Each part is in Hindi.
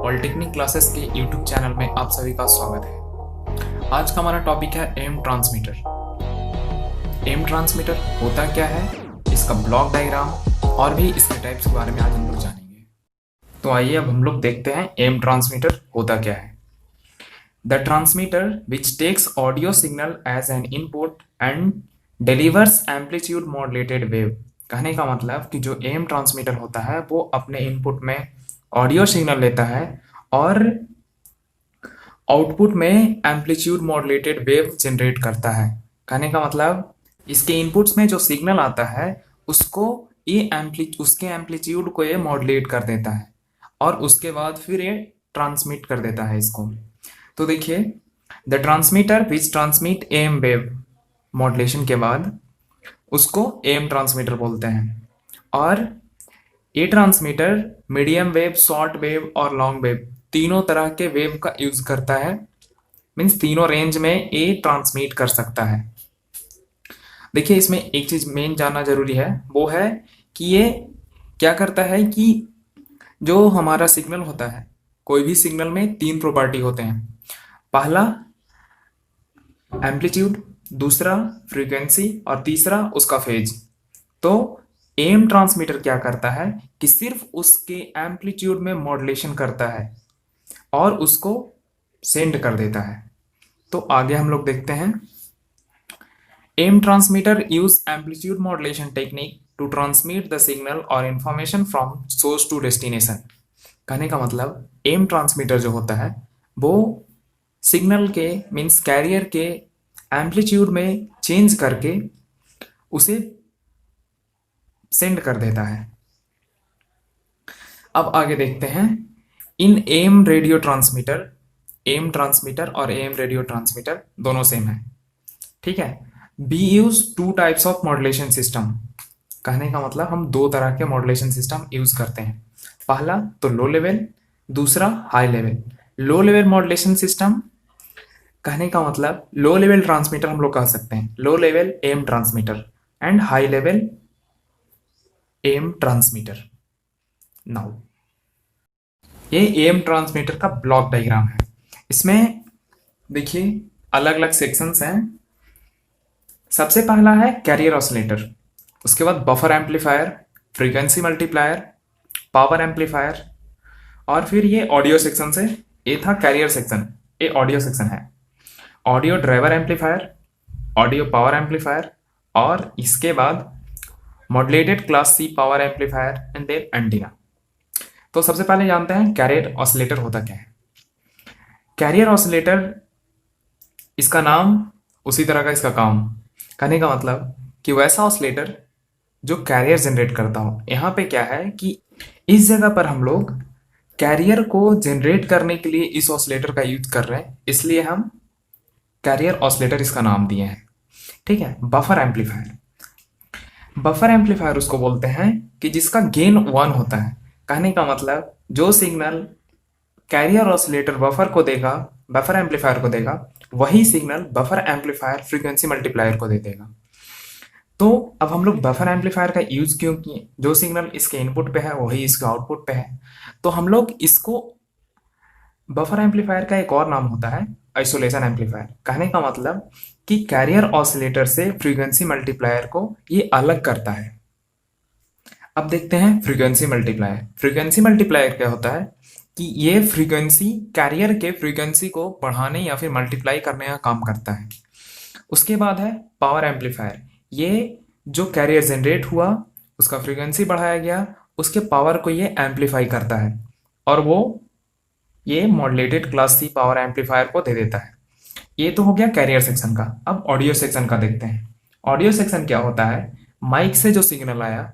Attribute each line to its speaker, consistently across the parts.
Speaker 1: पॉलिटेक्निक क्लासेस के यूट्यूब चैनल में आप सभी का स्वागत है। आज का हमारा टॉपिक है एम ट्रांसमीटर। एम ट्रांसमीटर होता क्या है, इसका ब्लॉक डायग्राम और भी इसके टाइप्स के बारे में आज हम लोग जानेंगे। तो आइए अब हम लोग देखते हैं एम ट्रांसमीटर होता क्या है। The transmitter which takes audio signal as an input and delivers amplitude modulated wave. कहने का मतलब कि जो एम ट्रांसमीटर होता है वो अपने इनपुट में ऑडियो सिग्नल लेता है और आउटपुट में एम्पलीट्यूड मॉड्यूलेटेड वेव जनरेट करता है। कहने का मतलब इसके इनपुट्स में जो सिग्नल आता है उसको उसके एम्पलीट्यूड को ये मॉड्यूलेट कर देता है और उसके बाद फिर ये ट्रांसमिट कर देता है इसको। तो देखिए, the transmitter which transmit AM wave modulation के बाद उसको एम ट्रांसमीटर बोलते हैं। और ये transmitter medium wave, short wave और लॉन्ग वेव तीनों तरह के वेव का यूज करता है। मीन्स तीनों रेंज में ये ट्रांसमिट कर सकता है। देखिए, इसमें एक चीज मेन जानना जरूरी है, वो है कि ये क्या करता है कि जो हमारा सिग्नल होता है, कोई भी सिग्नल में तीन प्रॉपर्टी होते हैं। पहला एम्पलीट्यूड, दूसरा फ्रीक्वेंसी और तीसरा उसका फेज। तो एम ट्रांसमीटर क्या करता है कि सिर्फ उसके एम्पलीट्यूड में मॉड्यूलेशन करता है और उसको सेंड कर देता है। तो आगे हम लोग देखते हैं। AM transmitter use amplitude modulation technique to transmit the signal और information from source to destination. कहने का मतलब एम ट्रांसमीटर जो होता है वो सिग्नल के मीन्स कैरियर के एम्पलीट्यूड में चेंज करके उसे सेंड कर देता है। अब आगे देखते हैं। इन AM radio transmitter, AM transmitter और एम रेडियो ट्रांसमीटर दोनों सेम है, ठीक है। We use two types of modulation system. कहने का मतलब हम दो तरह के मॉड्यूलेशन सिस्टम यूज करते हैं। पहला तो लो लेवल, दूसरा हाई लेवल। लो लेवल मॉड्यूलेशन सिस्टम, कहने का मतलब लो लेवल ट्रांसमीटर हम लोग कह सकते हैं, low level AM transmitter and high level AM transmitter. Now ये एम ट्रांसमीटर का ब्लॉक डायग्राम है। इसमें देखिए अलग अलग सेक्शंस हैं। सबसे पहला है कैरियर ऑसिलेटर, उसके बाद buffer amplifier, frequency multiplier, power amplifier और फिर ये ऑडियो सेक्शन से, ये था कैरियर सेक्शन, ये ऑडियो सेक्शन है। Audio driver amplifier, audio power amplifier और इसके बाद modulated class C power amplifier and their antenna. तो सबसे पहले जानते हैं कैरियर ऑसिलेटर होता क्या है। कैरियर ऑसिलेटर, इसका नाम उसी तरह का इसका काम। कहने का मतलब कि वैसा ऑसिलेटर जो कैरियर जनरेट करता हो। यहाँ पे क्या है कि इस जगह पर हम लोग कैरियर को जनरेट करने के लिए इस ऑसिलेटर का यूज कर रहे हैं, इसलिए हम कैरियर ऑसिलेटर इसका नाम दिए हैं, ठीक है। बफर एम्पलीफायर, बफर एम्पलीफायर उसको बोलते हैं कि जिसका गेन 1 होता है। कहने का मतलब जो सिग्नल कैरियर ऑसिलेटर बफर को देगा, बफर एम्पलीफायर को देगा, वही signal buffer amplifier frequency multiplier को दे देगा। तो अब हम लोग बफर एम्पलीफायर का यूज क्यों किए, जो सिग्नल इसके इनपुट पे है वही इसके आउटपुट पे है। तो हम लोग इसको, बफर एम्पलीफायर का एक और नाम होता है आइसोलेशन एम्पलीफायर। कहने का मतलब कि कैरियर ऑसिलेटर से फ्रीक्वेंसी मल्टीप्लायर को ये अलग करता है। अब देखते हैं फ्रीक्वेंसी मल्टीप्लायर। फ्रीक्वेंसी मल्टीप्लायर क्या होता है कि ये फ्रीक्वेंसी, कैरियर के फ्रीक्वेंसी को बढ़ाने या फिर मल्टीप्लाई करने का काम करता है। उसके बाद है पावर एम्पलीफायर। ये जो कैरियर जनरेट हुआ उसका फ्रीक्वेंसी बढ़ाया गया, उसके पावर को ये एम्पलीफाई करता है और वो ये modulated class C power amplifier को दे देता है। ये तो हो गया कैरियर सेक्शन का। अब ऑडियो सेक्शन का देखते हैं। ऑडियो सेक्शन क्या होता है, माइक से जो सिग्नल आया,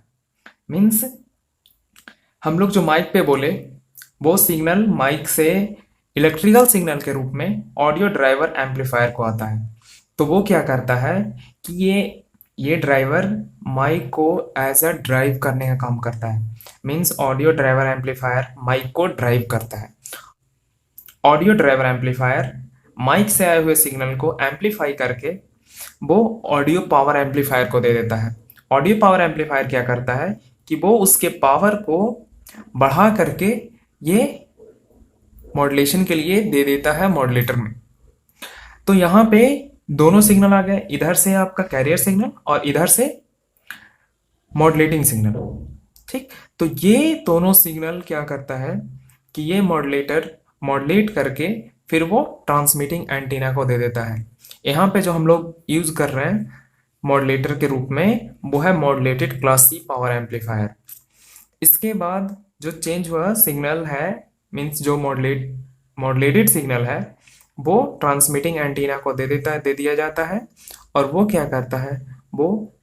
Speaker 1: मीन्स हम लोग जो माइक पे बोले वो सिग्नल माइक से इलेक्ट्रिकल सिग्नल के रूप में ऑडियो ड्राइवर एम्पलीफायर को आता है। तो वो क्या करता है कि ये ड्राइवर माइक को एज अ ड्राइव करने का काम करता है। Means audio driver amplifier mic को ड्राइव करता है। ऑडियो ड्राइवर एम्पलीफायर माइक से आए हुए सिग्नल को एम्पलीफाई करके वो ऑडियो पावर एम्पलीफायर को दे देता है। ऑडियो पावर एम्पलीफायर क्या करता है कि वो उसके पावर को बढ़ा करके ये मॉड्यूलेशन के लिए दे देता है मॉड्यूलेटर में। तो यहाँ पे दोनों सिग्नल आ गए, इधर से आपका कैरियर सिग्नल और इधर से मॉड्यूलेटिंग सिग्नल। ठीक, तो ये दोनों सिग्नल क्या करता है कि ये मॉड्यूलेटर मॉड्यूलेट करके फिर वो ट्रांसमिटिंग एंटीना को दे देता है। यहाँ पे जो हम लोग यूज कर रहे हैं मॉड्यूलेटर के रूप में वो है modulated class C power amplifier. इसके बाद जो चेंज हुआ सिग्नल है, मीन्स जो मॉड्यूलेटेड सिग्नल है वो ट्रांसमिटिंग एंटीना को दे दिया जाता है और वो क्या करता है, वो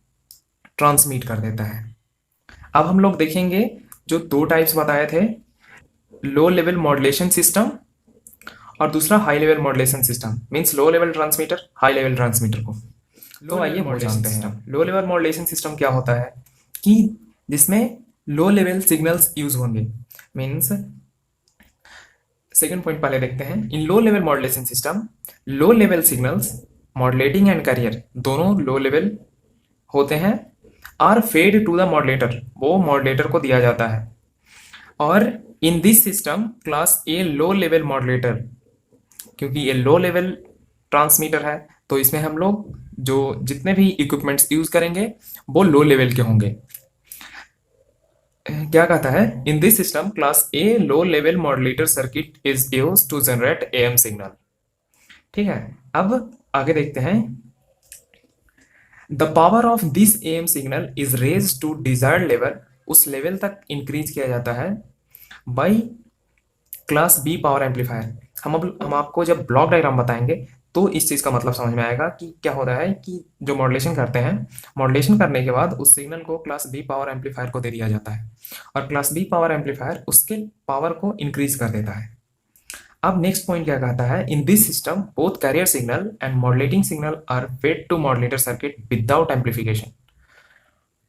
Speaker 1: ट्रांसमिट कर देता है। अब हम लोग देखेंगे जो दो टाइप्स बताए थे, लो लेवल मॉड्यूलेशन सिस्टम और दूसरा high level modulation system, means low level transmitter high level transmitter को। तो आइए वो जानते हैं। लो लेवल मॉड्यूलेशन सिस्टम क्या होता है कि जिसमें लो लेवल सिग्नल्स यूज होंगे, मीन्स सेकंड पॉइंट पहले देखते हैं। In low level modulation system low level signals modulating and carrier दोनों लो लेवल होते हैं, are fed to the modulator, वो मॉड्यूलेटर को दिया जाता है। और in this system class A low level modulator, क्योंकि ये लो लेवल ट्रांसमीटर है तो इसमें हम लोग जो जितने भी इक्विपमेंट्स यूज करेंगे वो लो लेवल के होंगे। क्या कहता है, in this system class A low level modulator circuit is used to generate AM signal. ठीक है, अब आगे देखते हैं। The power of this AM signal is raise to desired level, उस लेवल तक इंक्रीज किया जाता है by class B power amplifier. हम आपको जब ब्लॉक डायग्राम बताएंगे तो इस चीज़ का मतलब समझ में आएगा कि क्या होता है कि जो मॉड्यूलेशन करते हैं, मॉड्यूलेशन करने के बाद उस सिग्नल को क्लास बी पावर एम्पलीफायर को दे दिया जाता है और क्लास बी पावर एम्पलीफायर उसके पावर को इंक्रीज कर देता है। अब नेक्स्ट पॉइंट क्या कहता है, in this system both carrier signal and modulating signal are fed to modulator circuit without amplification.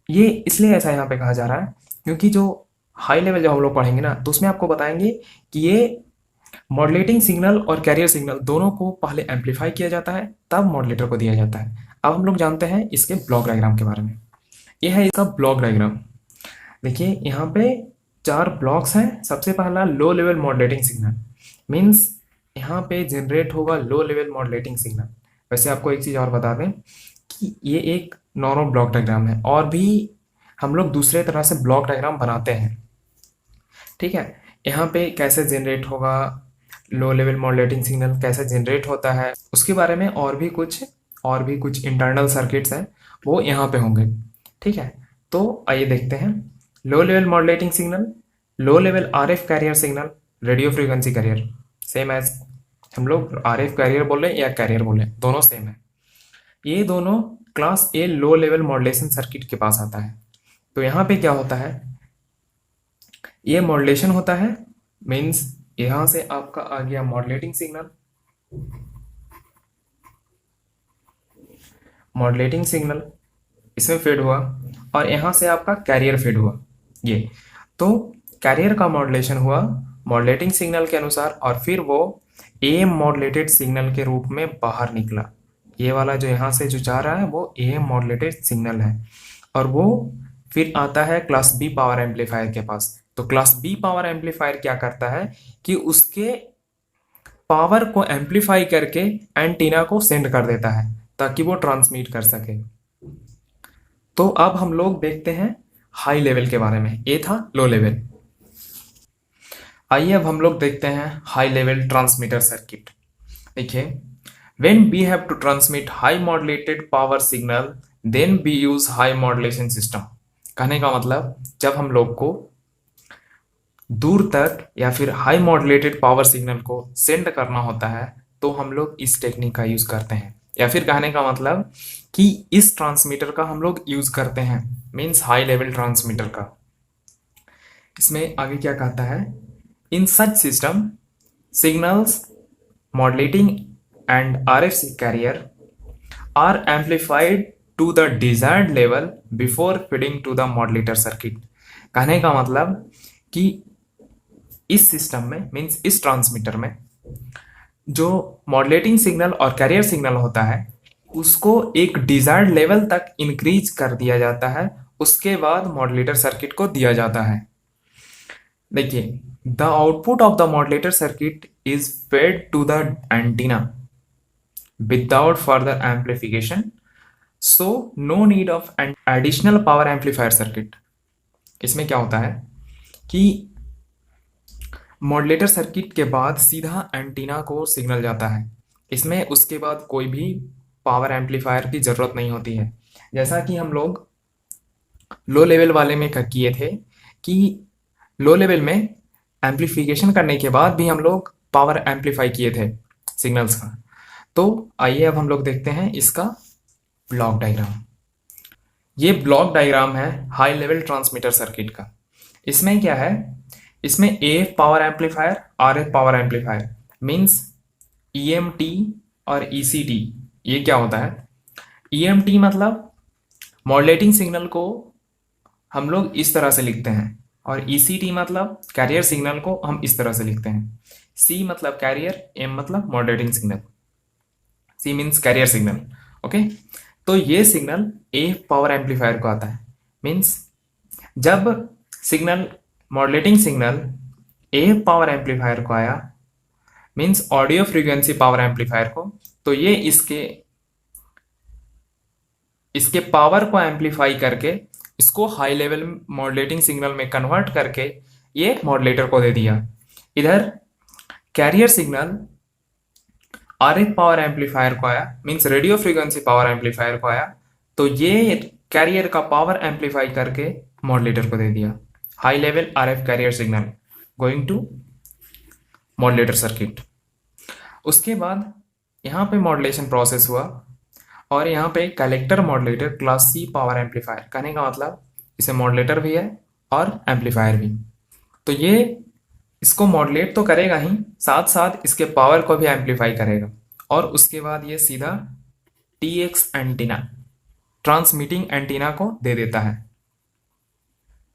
Speaker 1: ये इसलिए ऐसा यहाँ पे कहा जा रहा है क्योंकि जो हाई लेवल जो हम लोग पढ़ेंगे ना तो उसमें आपको बताएंगे कि ये मॉड्यूलेटिंग सिग्नल और कैरियर सिग्नल दोनों को पहले एम्पलीफाई किया जाता है तब मॉड्यूलेटर को दिया जाता है। अब हम लोग जानते हैं इसके ब्लॉक डायग्राम के बारे में। यह है इसका ब्लॉक डायग्राम। देखिए यहाँ पे 4 ब्लॉक्स हैं। सबसे पहला लो लेवल मॉड्यूलेटिंग सिग्नल, मीन्स यहाँ पे जनरेट होगा लो लेवल मॉड्यूलेटिंग सिग्नल। वैसे आपको एक चीज़ और बता दें कि ये एक नॉर्मल ब्लॉक डायग्राम है और भी हम लोग दूसरे तरह से ब्लॉक डायग्राम बनाते हैं। ठीक है, यहाँ पे कैसे जनरेट होगा लो लेवल मॉड्यूलेटिंग सिग्नल, कैसे जनरेट होता है, उसके बारे में और भी कुछ इंटरनल सर्किट्स हैं वो यहाँ पे होंगे। ठीक है, तो आइए देखते हैं। Low level modulating signal, low level RF carrier signal, radio frequency carrier, same as हम लोग आरएफ कैरियर बोले या कैरियर बोले दोनों सेम है। ये दोनों class A low level modulation circuit के पास आता है। तो यहाँ पे क्या होता है, ये मॉड्यूलेशन होता है, मीन्स यहां से आपका आ गया मॉड्यूलेटिंग सिग्नल, मॉड्यूलेटिंग सिग्नल इसमें फेड हुआ और यहां से आपका कैरियर फेड हुआ। ये तो कैरियर का मॉड्यूलेशन हुआ मॉड्यूलेटिंग सिग्नल के अनुसार और फिर वो एएम मॉड्यूलेटेड सिग्नल के रूप में बाहर निकला। ये वाला जो यहाँ से जो जा रहा है वो एएम मॉड्यूलेटेड सिग्नल है और वो फिर आता है क्लास बी पावर एम्पलीफायर के पास। तो क्लास बी पावर एम्पलीफायर क्या करता है कि उसके पावर को एम्पलीफाई करके एंटीना को सेंड कर देता है ताकि वो ट्रांसमिट कर सके। तो अब हम लोग देखते हैं हाई लेवल के बारे में। ये था लो लेवल। आइए अब हम लोग देखते हैं हाई लेवल ट्रांसमीटर सर्किट। देखिए, when we have to transmit high modulated power signal then we use high modulation system. कहने का मतलब जब हम लोग को दूर तक या फिर हाई मॉड्यूलेटेड पावर सिग्नल को सेंड करना होता है तो हम लोग इस टेक्निक का यूज करते हैं, या फिर कहने का मतलब कि इस ट्रांसमीटर का हम लोग यूज करते हैं, मीन्स हाई लेवल ट्रांसमीटर का। इसमें आगे क्या कहता है, in such system signals modulating and RF carrier are amplified to the desired level before feeding to the modulator circuit. कहने का मतलब कि इस सिस्टम में, मीन्स इस ट्रांसमीटर में जो मॉड्यूलेटिंग सिग्नल और कैरियर सिग्नल होता है उसको एक डिजायर्ड लेवल तक इंक्रीज कर दिया जाता है, उसके बाद मॉड्यूलेटर सर्किट को दिया जाता है। देखिए, the output of the modulator circuit is fed to the antenna without further amplification, so no need of an additional power amplifier circuit. इसमें क्या होता है कि मॉड्यूलेटर सर्किट के बाद सीधा एंटीना को सिग्नल जाता है, इसमें उसके बाद कोई भी पावर एम्पलीफायर की ज़रूरत नहीं होती है। जैसा कि हम लोग लो लेवल वाले में किए थे कि लो लेवल में एम्पलीफिकेशन करने के बाद भी हम लोग पावर एम्पलीफाई किए थे सिग्नल्स का। तो आइए अब हम लोग देखते हैं इसका ब्लॉक डायग्राम। ये ब्लॉक डायग्राम है हाई लेवल ट्रांसमीटर सर्किट का। इसमें क्या है, इसमें AF power amplifier, RF power amplifier means EMT और ECT। ये क्या होता है, EMT मतलब मॉड्यूलेटिंग सिग्नल को हम लोग इस तरह से लिखते हैं, और ECT मतलब कैरियर सिग्नल को हम इस तरह से लिखते हैं। C मतलब कैरियर, M मतलब modulating signal. C means carrier signal. Okay, तो ये सिग्नल AF पावर एम्पलीफायर को आता है। मीन्स जब signal modulating signal AF power amplifier को आया, means audio frequency power amplifier को, तो ये इसके पावर को एम्पलीफाई करके इसको हाई लेवल मॉड्यूलेटिंग सिग्नल में कन्वर्ट करके ये मॉड्यूलेटर को दे दिया। इधर carrier signal RF power amplifier को आया, means radio frequency power amplifier को आया, तो ये कैरियर का पावर एम्पलीफाई करके मॉड्यूलेटर को दे दिया। High level RF carrier signal going to modulator circuit. उसके बाद यहाँ पे मॉड्यूलेशन प्रोसेस हुआ, और यहाँ पे collector modulator class C power amplifier, कहने का मतलब इसे मॉड्यूलेटर भी है और एम्पलीफायर भी। तो ये इसको मॉड्यूलेट तो करेगा ही, साथ साथ इसके पावर को भी एम्पलीफाई करेगा, और उसके बाद ये सीधा TX एंटीना, ट्रांसमिटिंग एंटीना को दे देता है,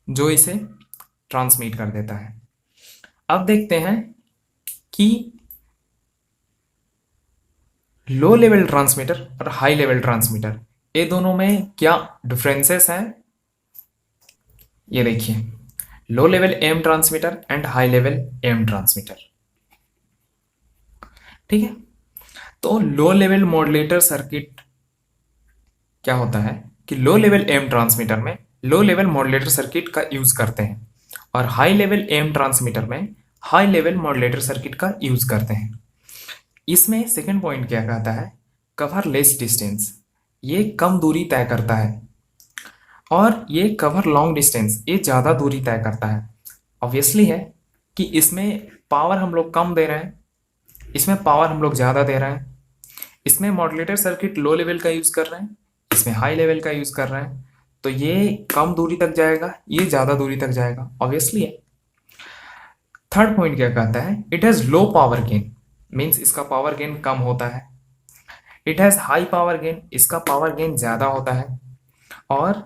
Speaker 1: जो इसे ट्रांसमिट कर देता है। अब देखते हैं कि लो लेवल ट्रांसमीटर और हाई लेवल ट्रांसमीटर, ये दोनों में क्या डिफरेंसेस हैं। ये देखिए, low level AM transmitter and high level AM transmitter. ठीक है, तो लो लेवल मॉड्यूलेटर सर्किट क्या होता है कि लो लेवल AM ट्रांसमीटर में लो लेवल मॉड्यूलेटर सर्किट का यूज करते हैं, और हाई लेवल AM ट्रांसमीटर में हाई लेवल मॉड्यूलेटर सर्किट का यूज करते हैं। इसमें सेकंड पॉइंट क्या कहता है, कवर लेस डिस्टेंस, ये कम दूरी तय करता है, और ये कवर लॉन्ग डिस्टेंस, ये ज़्यादा दूरी तय करता है। ऑब्वियसली है कि इसमें पावर हम लोग कम दे रहे हैं, इसमें पावर हम लोग ज़्यादा दे रहे हैं। इसमें मॉड्यूलेटर सर्किट लो लेवल का यूज़ कर रहे हैं, इसमें हाई लेवल का यूज़ कर रहे हैं, तो ये कम दूरी तक जाएगा, ये ज़्यादा दूरी तक जाएगा, ऑब्वियसली है। थर्ड पॉइंट क्या कहता है, it has low power gain, means इसका पावर गेन कम होता है। It has high power gain, इसका पावर गेन ज़्यादा होता है, और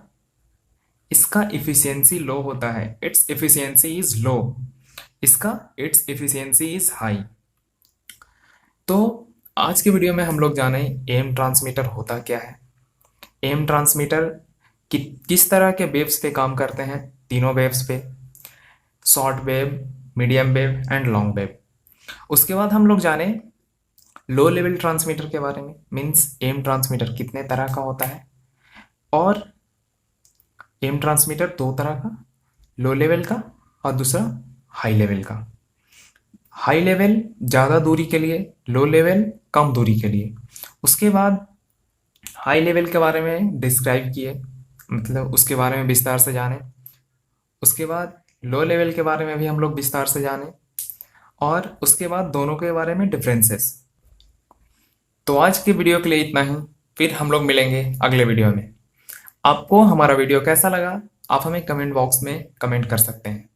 Speaker 1: इसका इफिशियंसी लो होता है, इट्स इफिशियंसी इज लो, इसका इट्स इफिशियंसी इज हाई। तो आज के वीडियो में हम लोग जाने AM ट्रांसमीटर होता क्या है, AM ट्रांसमीटर किस तरह के वेव्स पे काम करते हैं, तीनों वेव्स पे, short wave, medium wave and long wave. उसके बाद हम लोग जाने लो लेवल ट्रांसमीटर के बारे में, मीन्स AM ट्रांसमीटर कितने तरह का होता है, और AM ट्रांसमीटर दो तरह का, लो लेवल का और दूसरा हाई लेवल का। हाई लेवल ज़्यादा दूरी के लिए, लो लेवल कम दूरी के लिए। उसके बाद हाई लेवल के बारे में डिस्क्राइब किए, मतलब उसके बारे में विस्तार से जाने। उसके बाद लो लेवल के बारे में भी हम लोग विस्तार से जाने, और उसके बाद दोनों के बारे में डिफरेंसेस। तो आज के वीडियो के लिए इतना ही, फिर हम लोग मिलेंगे अगले वीडियो में। आपको हमारा वीडियो कैसा लगा, आप हमें कमेंट बॉक्स में कमेंट कर सकते हैं,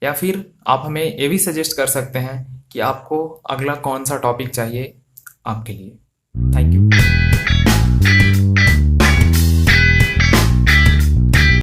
Speaker 1: या फिर आप हमें ये भी सजेस्ट कर सकते हैं कि आपको अगला कौन सा टॉपिक चाहिए आपके लिए। Thank you.